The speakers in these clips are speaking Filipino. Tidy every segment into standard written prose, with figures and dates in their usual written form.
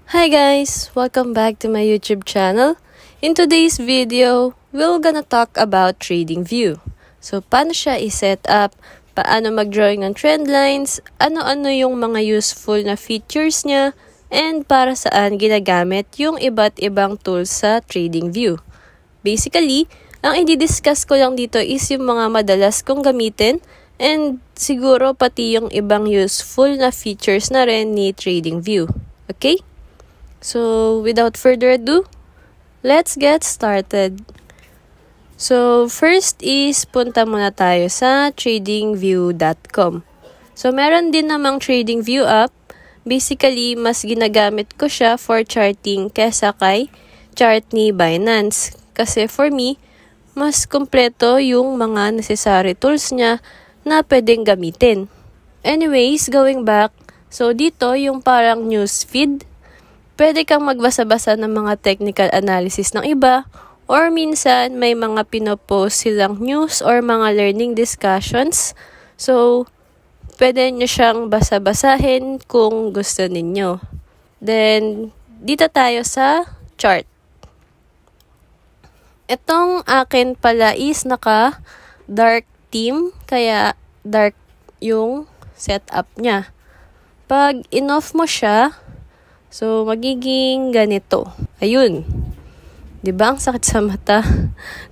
Hi guys! Welcome back to my YouTube channel. In today's video, we're gonna talk about TradingView. So, paano siya i-set up, paano mag-drawing ng trend lines, ano-ano yung mga useful na features niya, and para saan ginagamit yung iba't ibang tools sa TradingView. Basically, ang i-discuss ko lang dito is yung mga madalas kong gamitin and siguro pati yung ibang useful na features na rin ni TradingView. Okay? So, without further ado, let's get started. So, first is punta muna tayo sa tradingview.com. So, meron din namang TradingView app. Basically, mas ginagamit ko siya for charting kesa kay chart ni Binance. Kasi for me, mas kompleto yung mga necessary tools niya na pwedeng gamitin. Anyways, going back, so dito yung parang news feed. Pwede kang magbasa-basa ng mga technical analysis ng iba or minsan may mga pinopost silang news or mga learning discussions. So, pwede nyo siyang basa-basahin kung gusto ninyo. Then, dito tayo sa chart. Itong akin pala is naka-dark theme, kaya dark yung setup niya. Pag in-off mo siya, so, magiging ganito. Ayun. Diba? Ang sakit sa mata.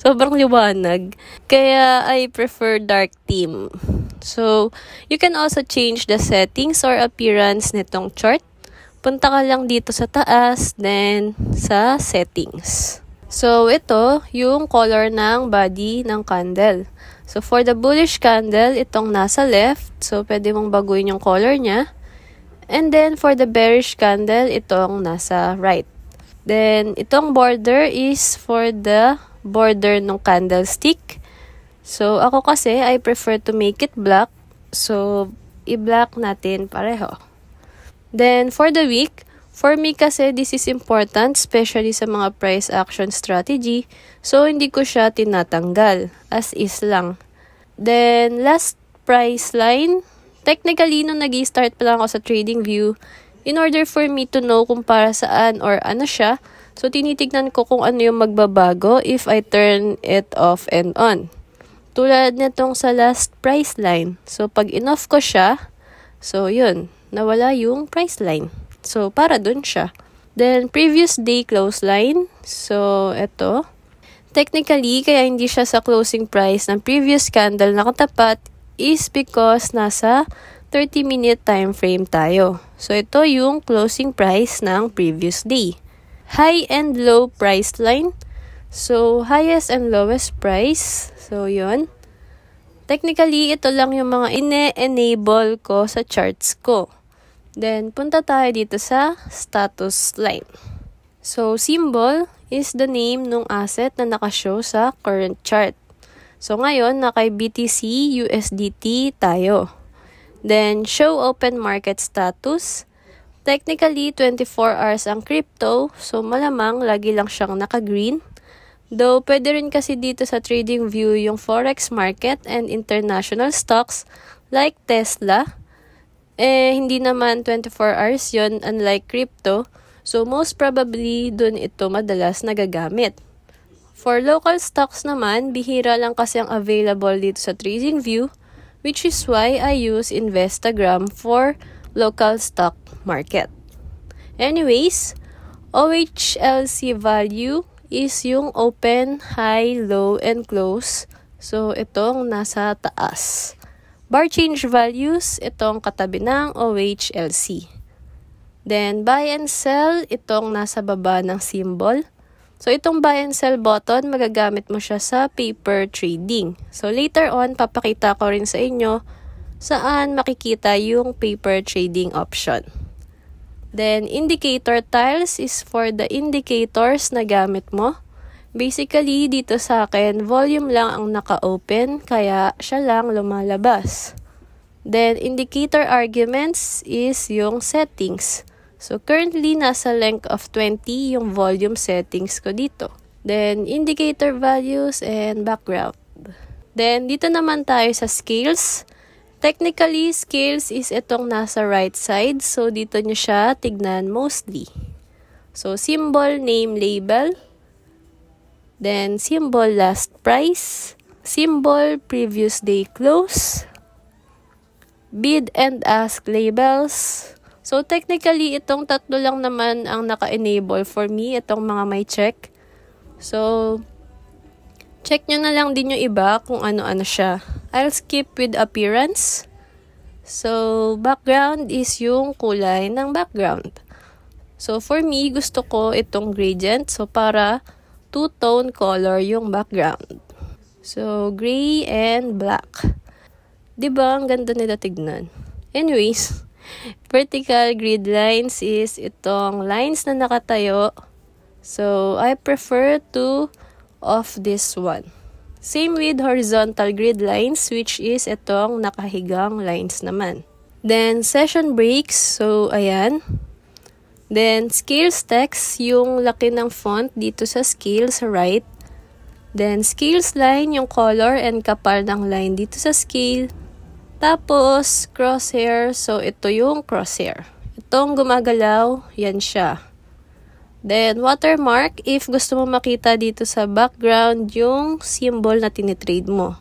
Sobrang liwanag. Kaya, I prefer dark theme. So, you can also change the settings or appearance nitong chart. Punta ka lang dito sa taas, then sa settings. So, ito, yung color ng body ng candle. So, for the bullish candle, itong nasa left. So, pwede mong baguhin yung color niya. And then, for the bearish candle, itong nasa right. Then, itong border is for the border ng candlestick. So, ako kasi, I prefer to make it black. So, i-black natin pareho. Then, for the week, for me kasi, this is important, especially sa mga price action strategy. So, hindi ko siya tinatanggal, as is lang. Then, last price line. Technically, nung nag-i-start pa lang ako sa TradingView, in order for me to know kung para saan or ano siya, so tinitignan ko kung ano yung magbabago if I turn it off and on. Tulad nitong sa last price line. So, pag in-off ko siya, so yun, nawala yung price line. So, para dun siya. Then, previous day close line. So, eto. Technically, kaya hindi siya sa closing price ng previous candle nakatapat is because nasa 30-minute time frame tayo. So, ito yung closing price ng previous day. High and low price line. So, highest and lowest price. So, yun. Technically, ito lang yung mga ine-enable ko sa charts ko. Then, punta tayo dito sa status line. So, symbol is the name ng asset na nakashow sa current chart. So, ngayon, nakay BTC USDT tayo. Then, show open market status. Technically, 24 hours ang crypto. So, malamang, lagi lang siyang naka-green. Though, pwede rin kasi dito sa TradingView yung forex market and international stocks like Tesla. Hindi naman 24 hours yon unlike crypto. So, most probably, dun ito madalas nagagamit. For local stocks naman, bihira lang kasi ang available dito sa TradingView, which is why I use Investagram for local stock market. Anyways, OHLC value is yung open, high, low, and close. So, itong nasa taas. Bar change values, itong katabi ng OHLC. Then, buy and sell, itong nasa baba ng symbol. So, itong buy and sell button, magagamit mo siya sa paper trading. So, later on, papakita ko rin sa inyo saan makikita yung paper trading option. Then, indicator tiles is for the indicators na gamit mo. Basically, dito sa akin, volume lang ang naka-open, kaya siya lang lumalabas. Then, indicator arguments is yung settings. So, currently, nasa length of 20 yung volume settings ko dito. Then, indicator values and background. Then, dito naman tayo sa scales. Technically, scales is itong nasa right side. So, dito nyo siya tignan mostly. So, symbol, name, label. Then, symbol, last price. Symbol, previous day close. Bid and ask labels. So, technically, itong tatlo lang naman ang naka-enable for me. Itong mga may check. So, check nyo na lang din yung iba kung ano-ano siya. I'll skip with appearance. So, background is yung kulay ng background. So, for me, gusto ko itong gradient. So, para two-tone color yung background. So, gray and black. Diba? Ang ganda nila tignan. Anyways, vertical grid lines is itong lines na nakatayo. So, I prefer to off this one. Same with horizontal grid lines, which is itong nakahigang lines naman. Then, session breaks. So, ayan. Then, scales text, yung laki ng font dito sa scale sa right. Then, scales line, yung color and kapal ng line dito sa scale. Tapos, crosshair. So, ito yung crosshair. Itong gumagalaw, yan siya. Then, watermark, if gusto mo makita dito sa background yung symbol na tinitrade mo.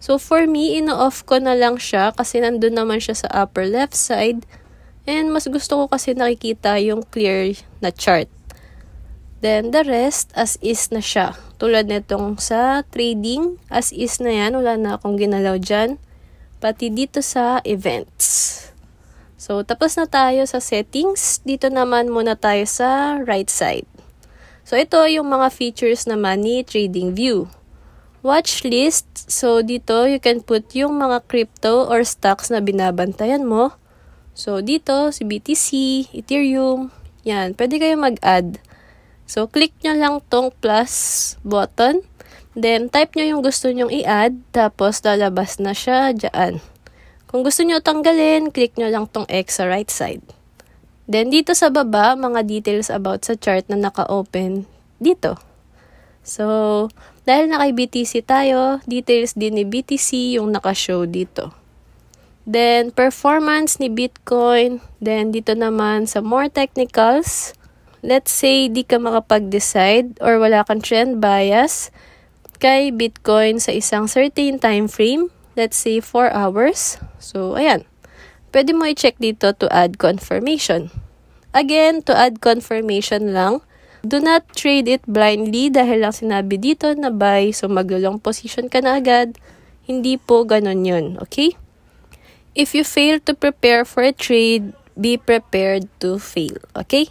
So, for me, ino-off ko na lang siya kasi nandun naman siya sa upper left side. And mas gusto ko kasi nakikita yung clear na chart. Then, the rest, as is na siya. Tulad nitong sa trading, as is na yan. Wala na akong ginalaw dyan. Pati dito sa events. So, tapos na tayo sa settings. Dito naman muna tayo sa right side. So, ito yung mga features naman ni TradingView. Watch list. So, dito you can put yung mga crypto or stocks na binabantayan mo. So, dito, si BTC, Ethereum, yan, pwede kayo mag-add. So, click nyo lang tong plus button. Then, type nyo yung gusto nyong i-add, tapos lalabas na siya dyan. Kung gusto nyo tanggalin, click nyo lang tong X sa right side. Then, dito sa baba, mga details about sa chart na naka-open dito. So, dahil na kay BTC tayo, details din ni BTC yung naka-show dito. Then, performance ni Bitcoin. Then, dito naman sa more technicals. Let's say, di ka makapag-decide or wala kang trend bias kay Bitcoin sa isang certain time frame. Let's say, 4 hours. So, ayan. Pwede mo i-check dito to add confirmation. Again, to add confirmation lang. Do not trade it blindly dahil lang sinabi dito na buy. So, mag-long position ka na agad. Hindi po ganun yun. Okay? If you fail to prepare for a trade, be prepared to fail. Okay?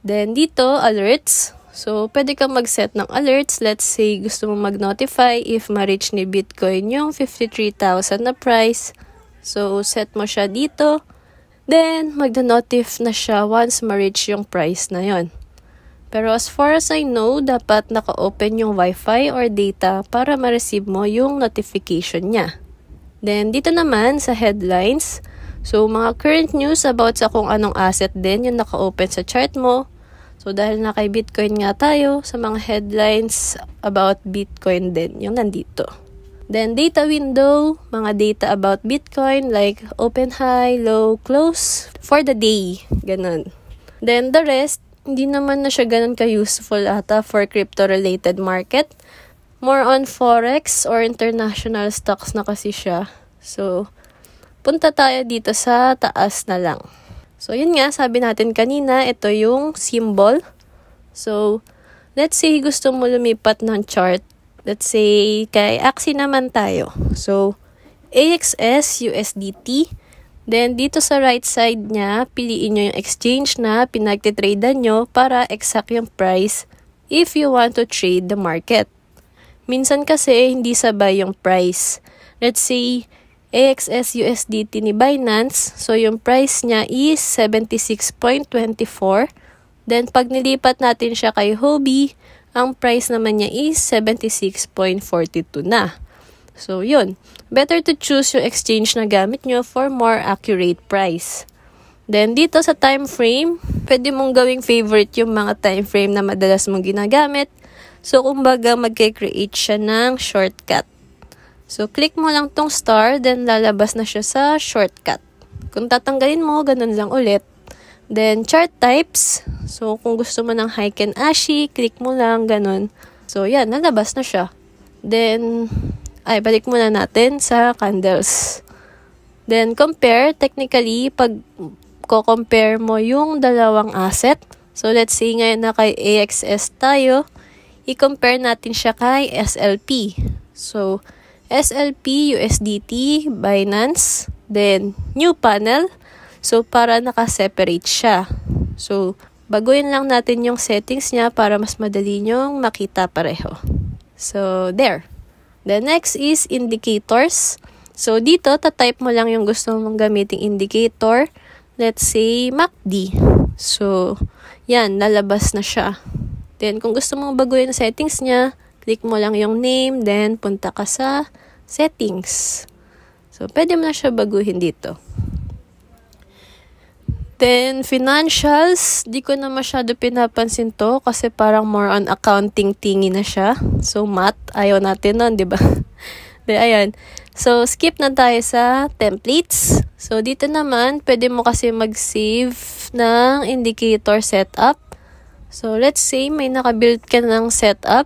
Then, dito, alerts. So, pwede kang mag-set ng alerts. Let's say, gusto mo mag-notify if ma-reach ni Bitcoin yung 53,000 na price. So, set mo siya dito. Then, magda-notif na siya once ma-reach yung price na yon. Pero as far as I know, dapat naka-open yung Wi-Fi or data para ma-receive mo yung notification niya. Then, dito naman sa headlines, so mga current news about sa kung anong asset din yung naka-open sa chart mo. So, dahil na kay Bitcoin nga tayo, sa mga headlines about Bitcoin din yung nandito. Then, data window, mga data about Bitcoin like open high, low, close for the day. Ganun. Then, the rest, hindi naman na siya ganun ka-useful ata for crypto-related market. More on forex or international stocks na kasi siya. So, punta tayo dito sa taas na lang. So, yun nga, sabi natin kanina, ito yung symbol. So, let's say gusto mo lumipat ng chart. Let's say, kay Axie naman tayo. So, AXS USDT. Then, dito sa right side niya, piliin nyo yung exchange na pinagtitradean nyo para exact yung price if you want to trade the market. Minsan kasi, hindi sabay yung price. Let's say, AXS USDT ni Binance. So, yung price niya is 76.24. Then, pag nilipat natin siya kay Huobi, ang price naman niya is 76.42 na. So, yun. Better to choose yung exchange na gamit nyo for more accurate price. Then, dito sa time frame, pwede mong gawing favorite yung mga time frame na madalas mong ginagamit. So, kumbaga, mag-create siya ng shortcut. So, click mo lang tong star, then lalabas na siya sa shortcut. Kung tatanggalin mo, ganun lang ulit. Then, chart types. So, kung gusto mo ng Heiken Ashi, click mo lang, ganun. So, yan, nalabas na siya. Then, balik muna natin sa candles. Then, compare. Technically, pag compare mo yung dalawang asset. So, let's say ngayon na kay AXS tayo, i-compare natin siya kay SLP. So, SLP, USDT, Binance, then new panel. So, para naka-separate siya. So, baguhin lang natin yung settings niya para mas madali nyong makita pareho. So, there. The next is indicators. So, dito, tatype mo lang yung gusto mong gamiting indicator. Let's say, MACD. So, yan, lalabas na siya. Then, kung gusto mong baguhin ang settings niya, click mo lang yung name, then punta ka sa settings. So, pwede mo na siya baguhin dito. Then, financials, di ko na masyado pinapansin to kasi parang more on accounting thingy na siya. So, math, ayaw natin nun, di ba? Then, ayan. So, skip na tayo sa templates. So, dito naman, pwede mo kasi mag-save ng indicator setup. So, let's say may nakabuild ka ng setup.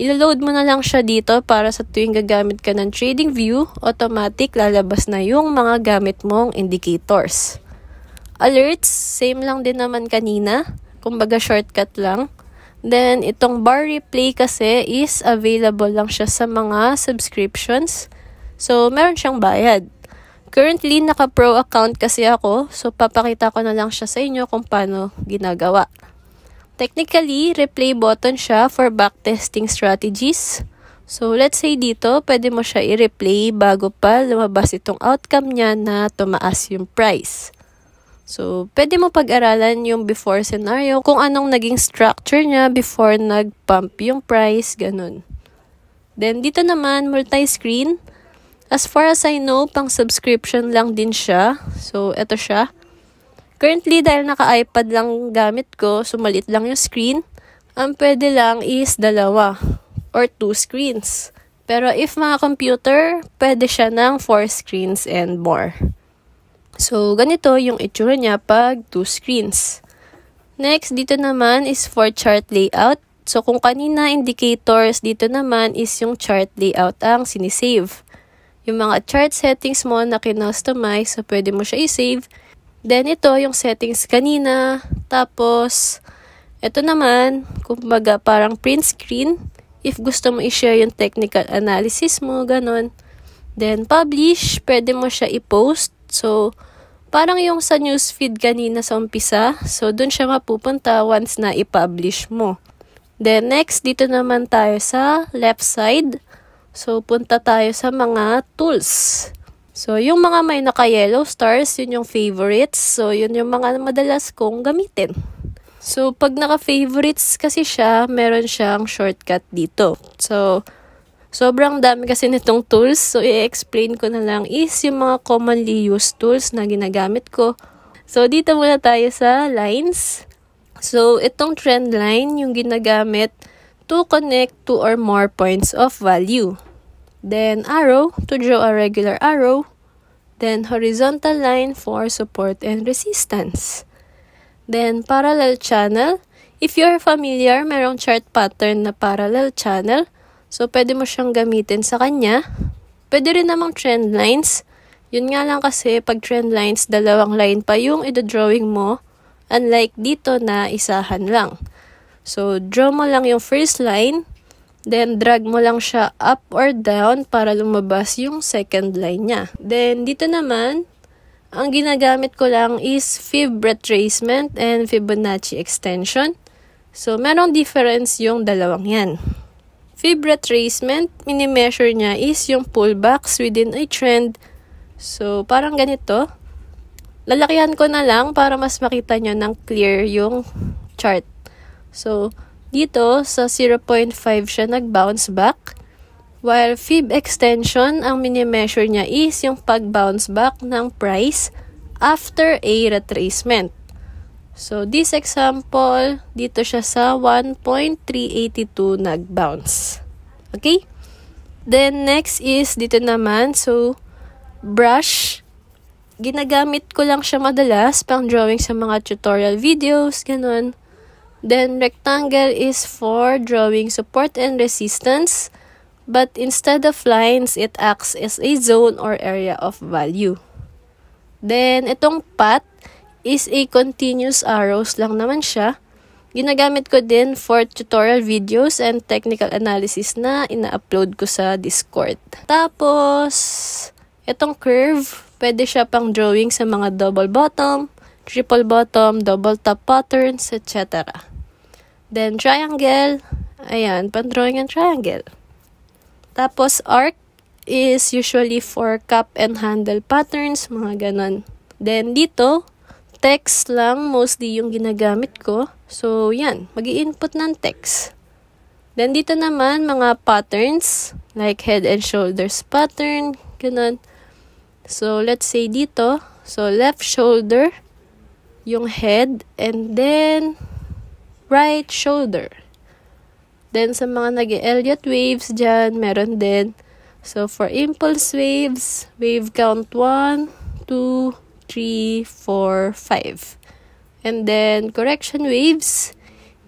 I-load mo na lang siya dito para sa tuwing gagamit ka ng TradingView, automatic lalabas na yung mga gamit mong indicators. Alerts, same lang din naman kanina. Kumbaga shortcut lang. Then, itong bar replay kasi is available lang siya sa mga subscriptions. So, meron siyang bayad. Currently, naka-pro account kasi ako. So, papakita ko na lang siya sa inyo kung paano ginagawa. Technically, replay button siya for backtesting strategies. So, let's say dito, pwede mo siya i-replay bago pa lumabas itong outcome niya na tumaas yung price. So, pwede mo pag-aralan yung before scenario, kung anong naging structure niya before nag-pump yung price, ganun. Then, dito naman, multi-screen. As far as I know, pang subscription lang din siya. So, eto siya. Currently, dahil naka-iPad lang gamit ko, sumalit lang yung screen, ang pwede lang is 2 or 2 screens. Pero if mga computer, pwede siya ng 4 screens and more. So, ganito yung itsura niya pag 2 screens. Next, dito naman is for chart layout. So, kung kanina indicators, dito naman is yung chart layout ang sinisave. Yung mga chart settings mo na kinostomize, so pwede mo siya i-save. Then, ito yung settings kanina. Tapos, ito naman, kumbaga parang print screen. If gusto mo i-share yung technical analysis mo, ganon. Then, publish, pwede mo siya i-post. So, parang yung sa newsfeed kanina sa umpisa. So, dun siya mapupunta once na i-publish mo. Then, next, dito naman tayo sa left side. So, punta tayo sa mga tools. So, yung mga may naka-yellow stars, yun yung favorites. So, yun yung mga madalas kong gamitin. So, pag naka-favorites kasi siya, meron siyang shortcut dito. So, sobrang dami kasi nitong tools. So, i-explain ko na lang is yung mga commonly used tools na ginagamit ko. So, dito muna tayo sa lines. So, itong trend line yung ginagamit to connect 2 or more points of value. Then, arrow to draw a regular arrow. Then, horizontal line for support and resistance. Then, parallel channel. If you're familiar, merong chart pattern na parallel channel. So, pwede mo siyang gamitin sa kanya. Pwede rin namang trend lines. Yun nga lang kasi, pag trend lines, 2 line pa yung idodrawing mo. Unlike dito na isahan lang. So, draw mo lang yung first line. Then, drag mo lang siya up or down para lumabas yung second line niya. Then, dito naman, ang ginagamit ko lang is Fib retracement and Fibonacci extension. So, merong difference yung dalawang yan. Fib retracement, mini-measure niya is yung pullbacks within a trend. So, parang ganito. Lalakihan ko na lang para mas makita nyo ng clear yung chart. So, dito, sa 0.5 siya nag-bounce back. While Fib extension, ang mini-measure niya is yung pag-bounce back ng price after a retracement. So, this example, dito siya sa 1.382 nag-bounce. Okay? Then, next is dito naman. So, brush. ginagamit ko lang siya madalas pang drawing sa mga tutorial videos, ganun. Then, rectangle is for drawing support and resistance. But instead of lines, it acts as a zone or area of value. Then, itong path is a continuous arrows lang naman siya. Ginagamit ko din for tutorial videos and technical analysis na ina-upload ko sa Discord. Tapos, itong curve, pwede siya pang drawing sa mga double bottom, triple bottom, double top patterns, etc. Then, triangle, ayan, pang drawing ng triangle. Tapos, arc is usually for cup and handle patterns, mga ganon. Then, dito, text lang mostly yung ginagamit ko. So, yan, mag-i-input ng text. Then, dito naman, mga patterns, like head and shoulders pattern, ganon. So, let's say dito, so left shoulder, yung head, and then, right shoulder. Then, sa mga nag-Elliott waves dyan, meron din. So, for impulse waves, wave count 1, 2, 3, 4, 5. And then, correction waves,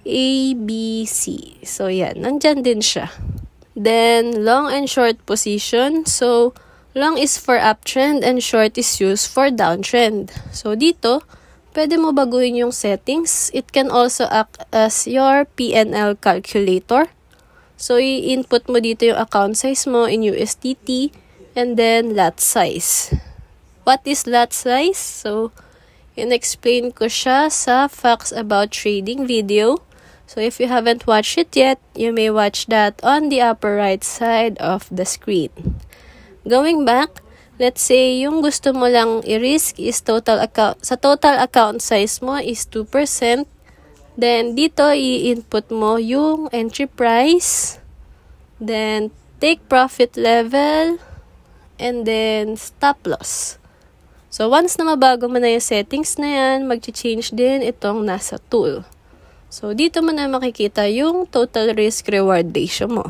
A, B, C. So, yan. Nandyan din siya. Then, long and short position. So, long is for uptrend and short is used for downtrend. So, dito, pwede mo baguhin yung settings. It can also act as your PNL calculator. So, i-input mo dito yung account size mo in USDT and then lot size. What is lot size? So, in-explain ko siya sa Facts About Trading video. So, if you haven't watched it yet, you may watch that on the upper right side of the screen. Going back, let's say yung gusto mo lang i-risk is total account size mo is 2%. Then, dito i-input mo yung entry price. Then, take profit level. And then, stop loss. So, once na mabago mo na yung settings na yan, mag-change din itong nasa tool. So, dito mo na makikita yung total risk-reward ratio mo.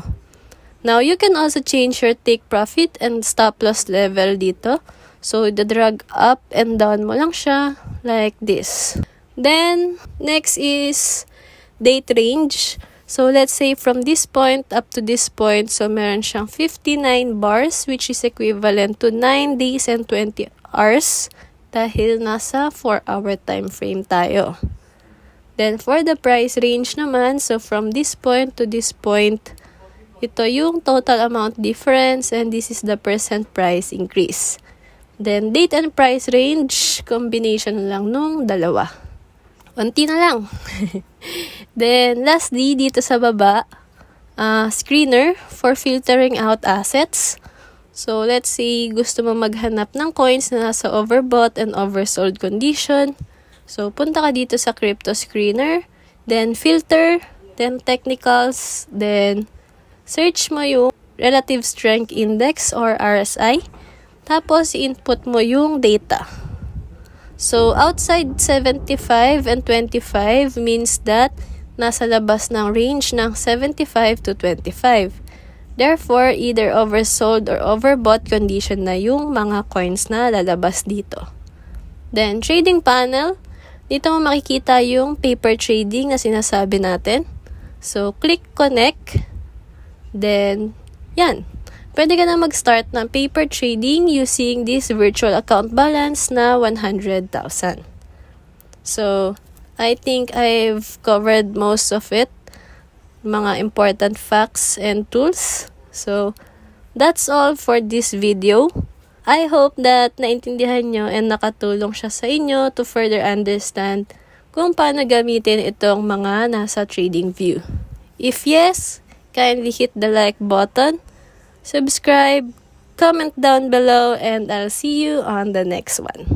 Now, you can also change your take profit and stop loss level dito. So, the-drag up and down mo lang siya like this. Then, next is date range. So, let's say from this point up to this point, so meron siyang 59 bars which is equivalent to 9 days and 20 hours dahil nasa 4-hour time frame tayo. Then, for the price range naman, so from this point to this point, ito yung total amount difference and this is the percent price increase. Then, date and price range, combination lang nung dalawa. Unti na lang. Then, lastly, dito sa baba, screener for filtering out assets. So, let's say gusto mo maghanap ng coins na nasa overbought and oversold condition. So, punta ka dito sa crypto screener, then filter, then technicals, then search mo yung relative strength index or RSI. Tapos, input mo yung data. So, outside 75 and 25 means that nasa labas ng range ng 75 to 25. Therefore, either oversold or overbought condition na yung mga coins na lalabas dito. Then, trading panel. Dito mo makikita yung paper trading na sinasabi natin. So, click connect. Then, yan. Pwede ka na mag-start ng paper trading using this virtual account balance na 100,000. So, I think I've covered most of it. Mga important facts and tools. So, that's all for this video. I hope that naintindihan nyo and nakatulong siya sa inyo to further understand kung paano gamitin itong mga nasa TradingView. If yes, kindly hit the like button, subscribe, comment down below, and I'll see you on the next one.